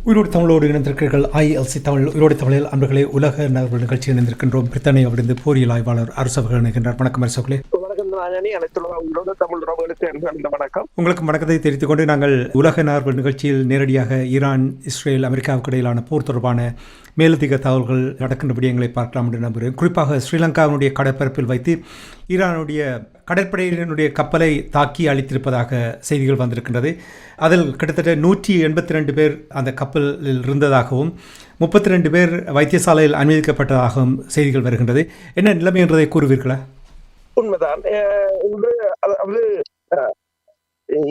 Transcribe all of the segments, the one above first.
உயிரோடு தமிழோடு இணைந்திருக்கிறீர்கள். ILC தமிழ் உயிரோடு தமிழில் அன்பர்களே, உலக நகர்வு நிகழ்ச்சியில் இணைந்திருக்கின்றோம். பிரித்தானியாவிலிருந்து போரியல் ஆய்வாளர் அரசவர்கள் இணைகின்றார். வணக்கம் அரசவர்களே. உங்களுக்கு வணக்கத்தை தெரிவித்துக் கொண்டு நாங்கள் உலக நகர்வு நிகழ்ச்சியில் நேரடியாக ஈரான், இஸ்ரேல், அமெரிக்காவுக்கு இடையிலான போர் தொடர்பான மேலதிக தகவல்கள் நடக்கின்ற விடயங்களை பார்க்கலாம் என்று நம்புகிறேன். குறிப்பாக ஸ்ரீலங்காவினுடைய கடற்பரப்பில் வைத்து ஈரானுடைய கடற்படையினுடைய கப்பலை தாக்கி அழித்திருப்பதாக செய்திகள் வந்திருக்கின்றது. அதில் கிட்டத்தட்ட 182 பேர் அந்த கப்பலில் இருந்ததாகவும் 32 பேர் வைத்தியசாலையில் அனுமதிக்கப்பட்டதாகவும் செய்திகள் வருகின்றது. என்ன நிலைமை என்றதை கூறுவீர்களா? உண்மைதான்.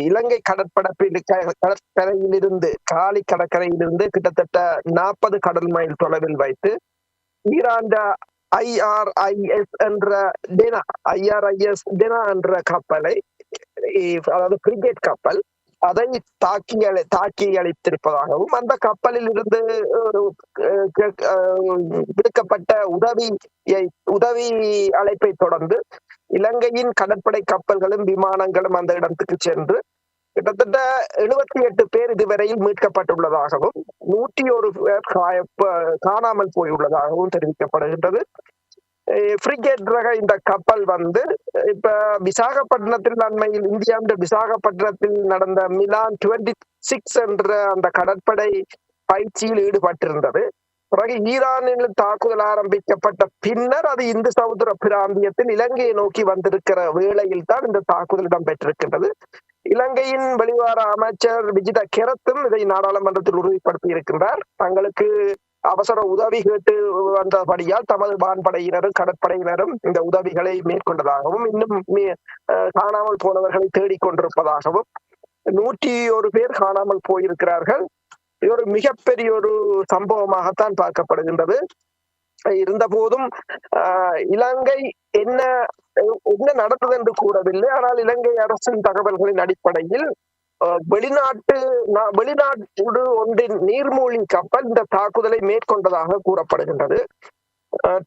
இலங்கை கடற்கரையிலிருந்து காலி கடற்கரையிலிருந்து கிட்டத்தட்ட 40 கடல் மைல் தொலைவில் வைத்து ஈரான் IRIS என்ற கப்பலை, அதாவது பிரிகேட் கப்பல், அதை தாக்கி அளித்திருப்பதாகவும் அந்த கப்பலில் இருந்து விடுக்கப்பட்ட உதவி அழைப்பை தொடர்ந்து இலங்கையின் கடற்படை கப்பல்களும் விமானங்களும் அந்த இடத்துக்கு சென்று கிட்டத்தட்ட 78 பேர் இதுவரையில் மீட்கப்பட்டுள்ளதாகவும் 101 பேர் காணாமல் போயுள்ளதாகவும் தெரிவிக்கப்படுகின்றது. ஃப்ரிகேட் ரக இந்த கப்பல் இப்ப விசாகப்பட்டினத்தில் அண்மையில் இந்தியாவின் விசாகப்பட்டினத்தில் நடந்த மிலான் 26 என்ற அந்த கடற்படை பயிற்சியில் ஈடுபட்டிருந்தது. பிறகு ஈரானில் தாக்குதல் ஆரம்பிக்கப்பட்ட பின்னர் அது இந்து சமுத்திர பிராந்தியத்தில் இலங்கையை நோக்கி வந்திருக்கிற வேளையில் தான் இந்த தாக்குதல் இடம்பெற்றிருக்கின்றது. இலங்கையின் வெளிவார அமைச்சர் விஜித கெரத்தும் இதை நாடாளுமன்றத்தில் உறுதிப்படுத்தி இருக்கின்றார். தங்களுக்கு அவசர உதவி கேட்டு வந்தபடியால் தமது வான்படையினரும் கடற்படையினரும் இந்த உதவிகளை மேற்கொண்டதாகவும் இன்னும் காணாமல் போனவர்களை தேடிக்கொண்டிருப்பதாகவும் 101 பேர் காணாமல் போயிருக்கிறார்கள். இது ஒரு மிகப்பெரிய ஒரு சம்பவமாகத்தான் பார்க்கப்படுகின்றது. இருந்த போதும் இலங்கை என்ன நடந்தது என்று கூறவில்லை. ஆனால் இலங்கை அரசின் தகவல்களின் அடிப்படையில் வெளிநாட்டு ஒன்றின் நீர்மூழ்கி கப்பல் இந்த தாக்குதலை மேற்கொண்டதாக கூறப்படுகின்றது.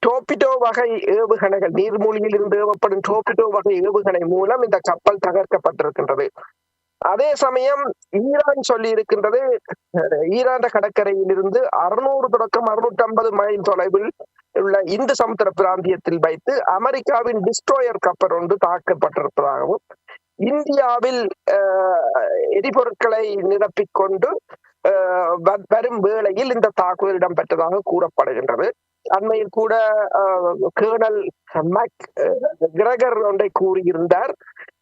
டோபிடோ வகை ஏவுகணைகள், நீர்மூழ்கியில் இருந்து ஏவப்படும் டோபிடோ வகை ஏவுகணை மூலம் இந்த கப்பல் தகர்க்கப்பட்டிருக்கின்றது. அதே சமயம் ஈரான் சொல்லி இருக்கின்றது, ஈரான் கடற்கரையில் இருந்து 600 தொடக்கம் 650 மைல் தொலைவில் உள்ள இந்து சமுத்திர பிராந்தியத்தில் வைத்து அமெரிக்காவின் டிஸ்ட்ரோயர் கப்பல் ஒன்று தாக்கப்பட்டிருப்பதாகவும் இந்தியாவில் எரிபொருட்களை நிரப்பிக்கொண்டு வரும் வேளையில் இந்த தாக்குதல் இடம்பெற்றதாக கூறப்படுகின்றது. அண்மையில் கூட கேர்னல் கிரகர் ஒன்றை கூறியிருந்தார்.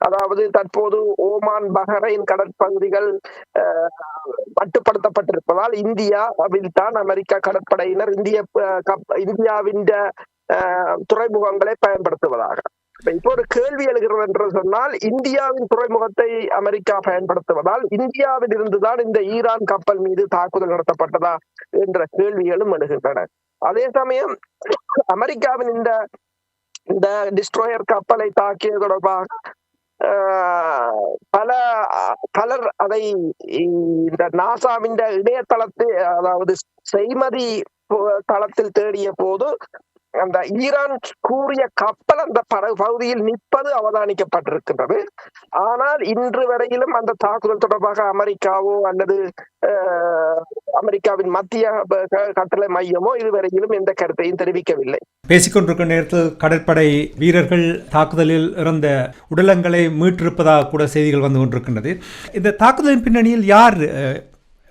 அதாவது தற்போது ஓமான், பஹரைன் கடற்பகுதிகள் மட்டுப்படுத்தப்பட்டிருப்பதால் இந்தியாவில் தான் அமெரிக்கா கடற்படையினர் இந்தியாவின் துறைமுகங்களை பயன்படுத்துவதாக. இப்போ ஒரு கேள்வி எழுகிறது என்று சொன்னால், இந்தியாவின் துறைமுகத்தை அமெரிக்கா பயன்படுத்துவதால் இந்தியாவில் இருந்துதான் இந்த ஈரான் கப்பல் மீது தாக்குதல் நடத்தப்பட்டதா என்ற கேள்விகளும் எழுகின்றன. அதே சமயம் அமெரிக்காவின் இந்த டிஸ்ட்ரோயர் கப்பலை தாக்கியது தொடர்பாக பலர் அதை இந்த நாசாவின் இணையதளத்தில், அதாவது செய்மதி தளத்தில் தேடிய போது அந்த ஈரான் கூறிய கப்பல் அந்த பகுதியில் நிற்பது அவதானிக்கப்பட்டிருக்கின்றது. ஆனால் இன்று வரையிலும் அந்த தாக்குதல் தொடர்பாக அமெரிக்காவோ அல்லது அமெரிக்காவின் மத்திய கட்டளை மையமோ இதுவரையிலும் எந்த கருத்தையும் தெரிவிக்கவில்லை. பேசிக்கொண்டிருக்கும் நேரத்தில் கடற்படை வீரர்கள் தாக்குதலில் இறந்த உடலங்களை மீட்டிருப்பதாக கூட செய்திகள் வந்து கொண்டிருக்கின்றது. இந்த தாக்குதலின் பின்னணியில் யார்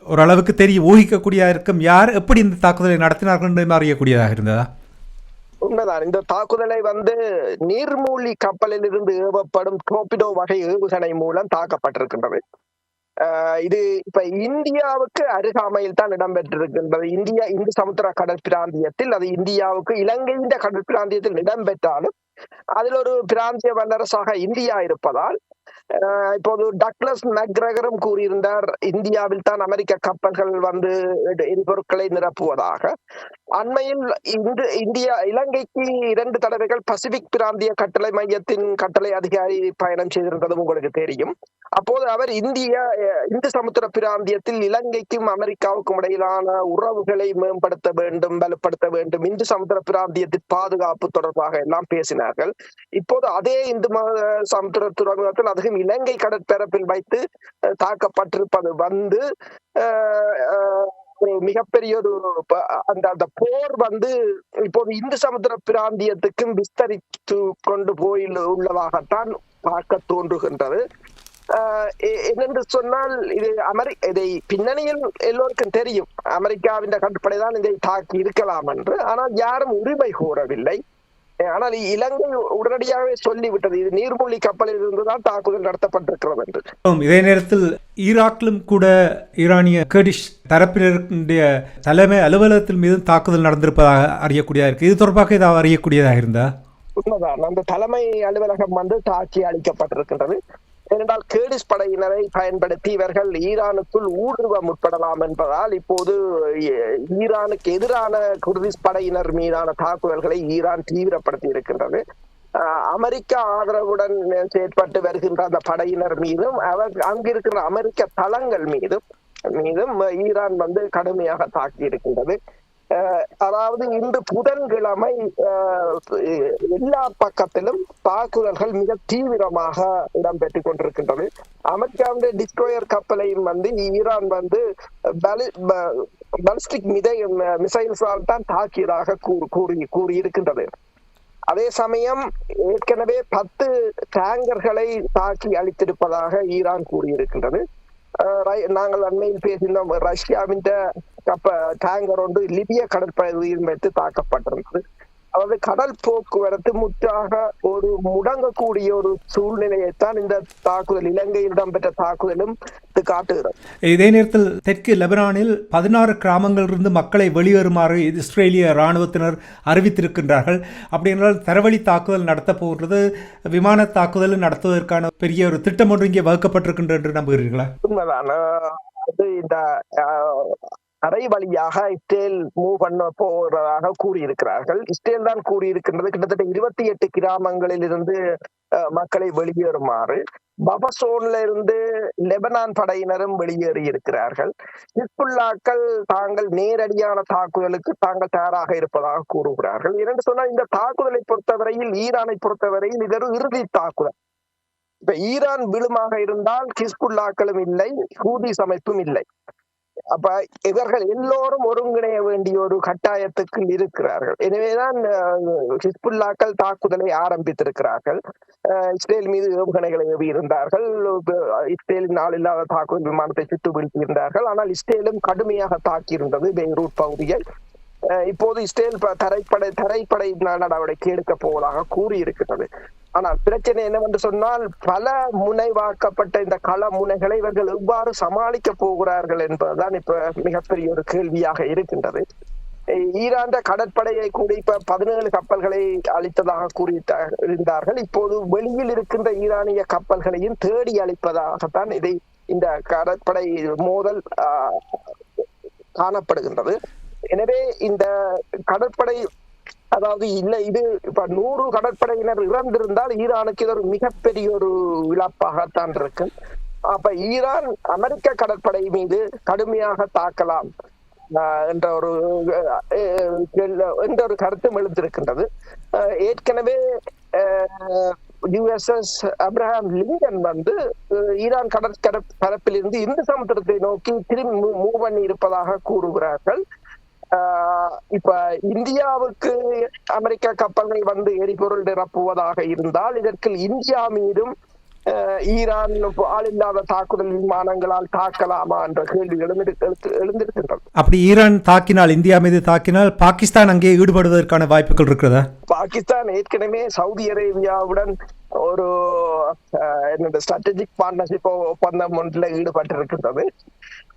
ஓரளவுக்கு ஊகிக்கக்கூடியதாக இருக்கும்? யார் எப்படி இந்த தாக்குதலை நடத்தினார்கள் என்று அறியக்கூடியதாக இருந்ததா? உண்மைதான். இந்த தாக்குதலை நீர்மூழ்கி கப்பலில் இருந்து ஏவப்படும் டோபிடோ வகை ஏவுகணை மூலம் தாக்கப்பட்டிருக்கின்றது. இது இப்ப இந்தியாவுக்கு அருகாமையில் தான் இடம்பெற்றிருக்கின்றது. இந்து சமுத்திர கடல் பிராந்தியத்தில், அது இந்தியாவுக்கு இலங்கையின் கடல் பிராந்தியத்தில் இடம்பெற்றாலும் அதில் ஒரு பிராந்திய வல்லரசாக இந்தியா இருப்பதால் இப்போது டக்ளஸ் மெக்ரகரும் கூறியிருந்தார், இந்தியாவில் தான் அமெரிக்க கப்பல்கள் எரிபொருட்களை நிரப்புவதாக. அண்மையில் இலங்கைக்கு 2 தடவைகள் பசிபிக் பிராந்திய கட்டளை மையத்தின் கட்டளை அதிகாரி பயணம் செய்திருந்ததும் உங்களுக்கு தெரியும். அப்போது அவர் இந்து சமுத்திர பிராந்தியத்தில் இலங்கைக்கும் அமெரிக்காவுக்கும் இடையிலான உறவுகளை மேம்படுத்த வேண்டும், வலுப்படுத்த வேண்டும், இந்து சமுத்திர பிராந்தியத்தின் பாதுகாப்பு தொடர்பாக எல்லாம் பேசினார்கள். இப்போது அதே இந்து சமுத்திர துறைமுகத்தில் அதுவும் இலங்கை கடற்பரப்பில் வைத்து தாக்கப்பட்டிருப்பது ஒரு மிகப்பெரிய ஒரு அந்த அந்த போர் வந்து இப்போது இந்து சமுத்திர பிராந்தியத்துக்கும் விஸ்தரித்து கொண்டு போய் உள்ளதாகத்தான் பார்க்க தோன்றுகின்றது. என்னென்று சொன்னால் இது இதை பின்னணியில் எல்லோருக்கும் தெரியும், அமெரிக்காவின் கட்டுப்படைதான் இதை தாக்கி இருக்கலாம் என்று. ஆனால் யாரும் உரிமை கோரவில்லை. ஆனால் இலங்கை உடனடியாகவே சொல்லிவிட்டது இது நீர்மூழ்கி கப்பலில் இருந்துதான் தாக்குதல் நடத்தப்பட்டிருக்கிறது என்று. இதே நேரத்தில் ஈராக்கிலும் கூட ஈரானிய கர்டிஷ் தரப்பினருடைய தலைமை அலுவலகத்தின் மீது தாக்குதல் நடந்திருப்பதாக அறியக்கூடியதாக இருக்கு. இது தொடர்பாக ஏதாவது அறியக்கூடியதாக இருந்தா? உண்மைதான், அந்த தலைமை அலுவலகம் வந்து தாக்கி அளிக்கப்பட்டிருக்கின்றது. ஏனென்றால் கேடிஸ் படையினரை பயன்படுத்தி இவர்கள் ஈரானுக்குள் ஊடுருவ முற்படலாம் என்பதால் இப்போது ஈரானுக்கு எதிரான குர்திஸ் படையினர் மீதான தாக்குதல்களை ஈரான் தீவிரப்படுத்தி இருக்கின்றது. அமெரிக்கா ஆதரவுடன் செயற்பட்டு வருகின்ற அந்த படையினர் மீதும் அங்கிருக்கிற அமெரிக்க தளங்கள் மீதும் ஈரான் வந்து கடுமையாக தாக்கி இருக்கின்றது. அதாவது இன்று புதன்கிழமை எல்லா பக்கத்திலும் தாக்குதல்கள் மிக தீவிரமாக இடம்பெற்றுக் கொண்டிருக்கின்றது. அமெரிக்காவுடைய டிஸ்ட்ரோயர் கப்பலையும் வந்து ஈரான் வந்து பாலிஸ்டிக் மிசைல்ஸால் தான் தாக்கியதாக கூறியிருக்கின்றது. அதே சமயம் ஏற்கனவே 10 டேங்கர்களை தாக்கி அளித்திருப்பதாக ஈரான் கூறியிருக்கின்றது. நாங்கள் அண்மையில் பேசினோம், ரஷ்யாவின் டேங்கர் ஒன்று லிபிய கடற்பகுதியில் வைத்து தாக்கப்பட்டிருந்தது. அதாவது கடல் போக்குவரத்து முற்றாக ஒரு முடங்கக்கூடிய ஒரு சூழ்நிலையைத்தான் இந்த தாக்குதல், இலங்கையில் இடம்பெற்ற தாக்குதலும் காட்டுகிறது. இதே நேரத்தில் தெற்கு லெபனானில் 16 கிராமங்களிலிருந்து மக்களை வெளியேறுமாறு இஸ்ரேலிய இராணுவத்தினர் அறிவித்திருக்கின்றார்கள். அப்படி என்றால் தரவழி தாக்குதல் நடத்த போகிறது, விமான தாக்குதல் நடத்துவதற்கான பெரிய ஒரு திட்டம் ஒன்று இங்கே வகுக்கப்பட்டிருக்கின்றது என்று நம்புகிறீர்களா? உண்மைதான். இந்த தரை வழியாக இஸ்ரேல் மூவ் பண்ண போறதாக கூறியிருக்கிறார்கள். இஸ்ரேல் தான் கூறியிருக்கின்றது கிட்டத்தட்ட 28 கிராமங்களில் இருந்து மக்களை வெளியேறுமாறு. பபசோன்ல இருந்து லெபனான் படையினரும் வெளியேறி இருக்கிறார்கள். ஹிஸ்புல்லாக்கள் தாங்கள் நேரடியான தாக்குதலுக்கு தாங்கள் தயாராக இருப்பதாக கூறுகிறார்கள். இரண்டு சொன்னால் இந்த தாக்குதலை பொறுத்தவரையில், ஈரானை பொறுத்தவரையில் இது ஒரு இறுதி தாக்குதல். இப்ப ஈரான் விழுமாக இருந்தால் ஹிஸ்புல்லாக்களும் இல்லை, ஹூதிஸ் அமைப்பும் இல்லை. அப்ப இவர்கள் எல்லோரும் ஒருங்கிணைய வேண்டிய ஒரு கட்டாயத்துக்கு இருக்கிறார்கள். எனவேதான் ஹிஸ்புல்லாக்கள் தாக்குதலை ஆரம்பித்திருக்கிறார்கள். இஸ்ரேல் மீது ஏவுகணைகளை ஏவி இருந்தார்கள். இஸ்ரேலின் நாளில்லாத தாக்குதல் விமானத்தை சுட்டு வீழ்த்தியிருந்தார்கள். ஆனால் இஸ்ரேலும் கடுமையாக தாக்கியிருந்தது பெய்ரூட் பகுதியை. இப்போது இஸ்ரேல் தரைப்படை நடவடிக்கை எடுக்க போவதாக கூறியிருக்கிறது. ஆனால் பிரச்சனை என்னவென்று சொன்னால், பல முனைவாக்கப்பட்ட இந்த கள முனைகளை இவர்கள் எவ்வாறு சமாளிக்க போகிறார்கள் என்பதுதான் இப்ப மிகப்பெரிய ஒரு கேள்வியாக இருக்கின்றது. ஈரான் கடற்படையை கூட இப்ப 17 கப்பல்களை அளித்ததாக கூறியிருந்தார்கள். இப்போது வெளியில் இருக்கின்ற ஈரானிய கப்பல்களையும் தேடி அளிப்பதாகத்தான் இந்த கடற்படை மோதல் காணப்படுகின்றது. எனவே இந்த கடற்படை, அதாவது இது இப்ப 100 கடற்படையினர் இறந்திருந்தால் ஈரானுக்கு இது ஒரு மிகப்பெரிய ஒரு இழப்பாகத்தான் இருக்கு. அப்ப ஈரான் அமெரிக்க கடற்படை மீது கடுமையாக தாக்கலாம் என்ற ஒரு கருத்தும் எழுந்திருக்கின்றது. ஏற்கனவே USS அப்ரஹாம் லிங்கன் வந்து ஈரான் கடற்பரப்பில் இருந்து இந்து சமுத்திரத்தை நோக்கி திரும்பி மூவ் பண்ணி இருப்பதாக கூறுகிறார்கள். இப்ப இந்தியாவுக்கு அமெரிக்க கப்பல்கள் வந்து எரிபொருள் நிரப்புவதாக இருந்தால் இதற்கு இந்தியா மீதும் ஈரான் ஆளில்லாத தாக்குதல் விமானங்களால் தாக்கலாமா என்ற கேள்வி எழுந்திருக்கின்றது. அப்படி ஈரான் தாக்கினால், இந்தியா மீது தாக்கினால் பாகிஸ்தான் அங்கே ஈடுபடுவதற்கான வாய்ப்புகள் இருக்கிறதா? பாகிஸ்தான் ஏற்கனவே சவுதி அரேபியாவுடன் ஒரு ஸ்ட்ராட்டஜிக் பார்ட்னர்ஷிப் ஒப்பந்தம் ஒன்றில் ஈடுபட்டிருக்கின்றது.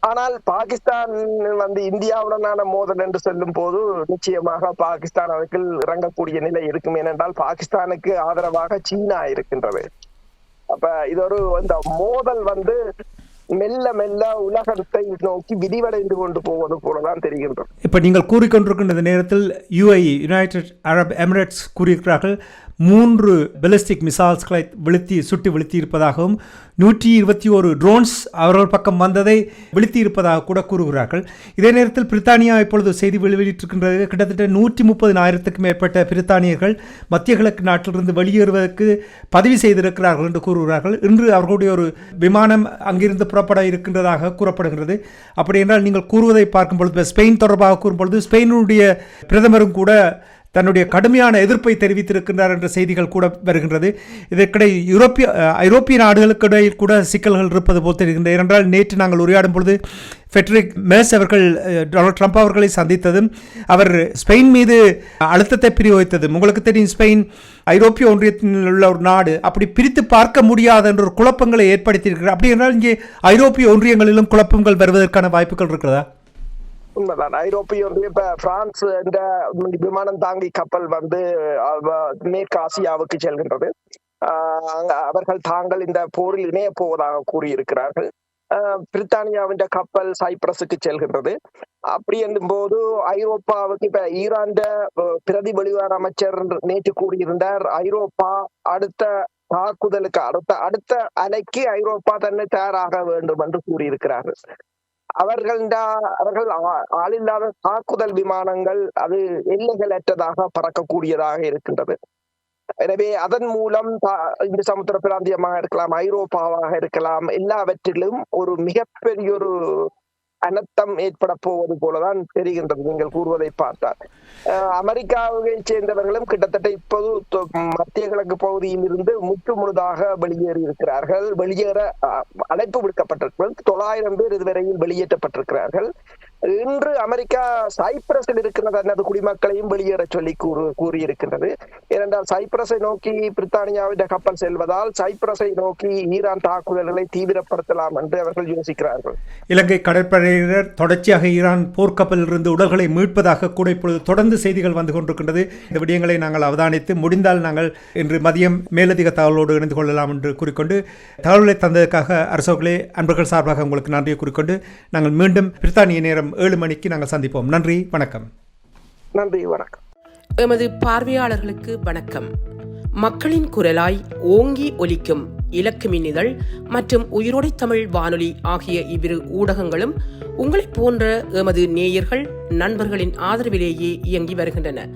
ஆனால் பாகிஸ்தான் வந்து இந்தியாவுடனான மோதல் என்று சொல்லும் போது நிச்சயமாக பாகிஸ்தான் அதற்குள் இறங்கக்கூடிய நிலை இருக்கும். ஏனென்றால் பாகிஸ்தானுக்கு ஆதரவாக சீனா இருக்கின்றது. அப்ப இது இந்த மோதல் வந்து மெல்ல மெல்ல உலகத்தை நோக்கி விரிவடைந்து கொண்டு போவது போலதான் தெரிகின்றது. இப்ப நீங்கள் கூறிக்கொண்டிருக்கின்ற நேரத்தில் யுனைடெட் அரப் எமிரேட்ஸ் கூறியிருக்கிறார்கள் 3 பெலிஸ்டிக் மிசைல்ஸ்களை சுட்டு வீழ்த்தி இருப்பதாகவும் 121 ட்ரோன்ஸ் அவர்கள் பக்கம் வந்ததை வீழ்த்தி இருப்பதாக கூட கூறுகிறார்கள். இதே நேரத்தில் பிரித்தானியா இப்பொழுது செய்தி வெளியிட்டிருக்கின்றது. கிட்டத்தட்ட 130,000க்கும் மேற்பட்ட பிரித்தானியர்கள் மத்திய கிழக்கு நாட்டிலிருந்து வெளியேறுவதற்கு பதிவு செய்திருக்கிறார்கள் என்று கூறுகிறார்கள். இன்று அவர்களுடைய ஒரு விமானம் அங்கிருந்து புறப்பட இருக்கின்றதாக கூறப்படுகிறது. அப்படி என்றால் நீங்கள் கூறுவதை பார்க்கும் பொழுது, ஸ்பெயின் தொடர்பாக கூறும்பொழுது, ஸ்பெயினுடைய பிரதமரும் கூட தன்னுடைய கடுமையான எதிர்ப்பை தெரிவித்திருக்கின்றார் என்ற செய்திகள் கூட வருகின்றது. இதற்கிடையே ஐரோப்பிய நாடுகளுக்கிடையில் கூட சிக்கல்கள் இருப்பது போல் தெரிகின்றது. ஏனென்றால் நேற்று நாங்கள் உரையாடும் பொழுது ஃபெட்ரிக் மேர்ஸ் அவர்கள் டொனால்ட் ட்ரம்ப் அவர்களை சந்தித்ததும் அவர் ஸ்பெயின் மீது அழுத்தத்தை பிரயோகித்ததும், உங்களுக்கு தெரியும் ஸ்பெயின் ஐரோப்பிய ஒன்றியத்தில் உள்ள ஒரு நாடு, அப்படி பிரித்து பார்க்க முடியாத என்ற ஒரு குழப்பங்களை ஏற்படுத்தியிருக்கிறார். அப்படி என்றால் இங்கே ஐரோப்பிய ஒன்றியங்களிலும் குழப்பங்கள் வருவதற்கான வாய்ப்புகள் இருக்கிறதா? உண்மைதான். ஐரோப்பிய இப்ப பிரான்ஸ் என்ற விமானம் தாங்கி கப்பல் வந்து மேற்கு ஆசியாவுக்கு செல்கின்றது. அவர்கள் தாங்கள் இந்த போரில் இணைய போவதாக கூறியிருக்கிறார்கள். பிரித்தானியாவின் கப்பல் சைப்ரஸுக்கு செல்கின்றது. அப்படி என்னும் போது ஐரோப்பாவுக்கு இப்ப ஈரான் பிரதி வெளிவார அமைச்சர் நேற்று கூறியிருந்தார், ஐரோப்பா அடுத்த தாக்குதலுக்கு அடுத்த அலைக்கு ஐரோப்பா தன்னை தயாராக வேண்டும் என்று கூறியிருக்கிறார்கள். அவர்கள் ஆளில்லாத தாக்குதல் விமானங்கள் அது எல்லைகளற்றதாக பறக்கக்கூடியதாக இருக்கின்றது. எனவே அதன் மூலம் இந்த சமுத்திர பிராந்தியமாக இருக்கலாம், ஐரோப்பாவாக இருக்கலாம், எல்லாவற்றிலும் ஒரு மிகப்பெரிய ஒரு அனர்த்தம் ஏற்பட போவது போலதான் தெரிகின்றது நீங்கள் கூறுவதை பார்த்தால். அமெரிக்காவை சேர்ந்தவர்களும் கிட்டத்தட்ட இப்போது மத்திய கிழக்கு பகுதியில் இருந்து முழுதாக வெளியேறி இருக்கிறார்கள். வெளியேற அழைப்பு விடுக்கப்பட்டிருக்கிறது. 900 பேர் இதுவரையில் வெளியேற்றப்பட்டிருக்கிறார்கள். இன்று அமெரிக்கா சைப்ரஸில் இருக்கிற தனது குடிமக்களையும் வெளியேற சொல்லி கூறியிருக்கின்றது. ஏனென்றால் சைப்ரஸை நோக்கி பிரித்தானியாவின் கப்பல் செல்வதால் சைப்ரஸை நோக்கி ஈரான் தாக்குதல்களை தீவிரப்படுத்தலாம் என்று அவர்கள் யோசிக்கிறார்கள். இலங்கை கடற்படையினர் தொடர்ச்சியாக ஈரான் போர்க்கப்பலில் இருந்து உடல்களை மீட்பதாக கூட இப்பொழுது தொடர்ந்து செய்திகள் வந்து கொண்டிருக்கின்றது. இந்த விடயங்களை நாங்கள் அவதானித்து முடிந்தால் நாங்கள் இன்று மதியம் மேலதிக தகவலோடு இணைந்து கொள்ளலாம் என்று கூறிக்கொண்டு, தகவல்களை தந்ததற்காக அரசர்களே அன்பர்கள் சார்பாக உங்களுக்கு நன்றியை கூறிக்கொண்டு நாங்கள் மீண்டும் பிரித்தானிய நேரம் 7 மணிக்கு நாங்கள் சந்திப்போம். நன்றி, வணக்கம். நன்றி, வணக்கம். எமது பார்வையாளர்களுக்கு வணக்கம். மக்களின் குரலாய் ஓங்கி ஒலிக்கும் இலக்கு மின்னிதழ் மற்றும் உயிரோடை தமிழ் வானொலி ஆகிய இவ்விரு ஊடகங்களும் உங்களைப் போன்ற எமது நேயர்கள் நண்பர்களின் ஆதரவிலேயே இயங்கி வருகின்றன.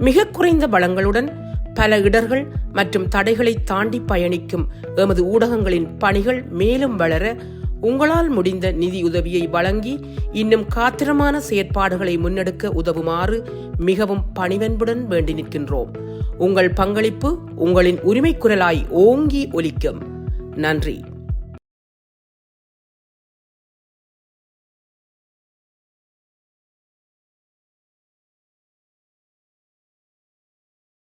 மிக குறைந்த பலங்களுடன் பல இடர்கள் மற்றும் தடைகளை தாண்டி பயணிக்கும் எமது ஊடகங்களின் பணிகள் மேலும் வளர உங்களால் முடிந்த நிதி உதவியை வழங்கி இன்னும் காத்திரமான செயற்பாடுகளை முன்னெடுக்க உதவுமாறு மிகவும் பணிவன்புடன் வேண்டி நிற்கின்றோம். உங்கள் பங்களிப்பு உங்களின் உரிமை குரலாய் ஓங்கி ஒலிக்கும். நன்றி.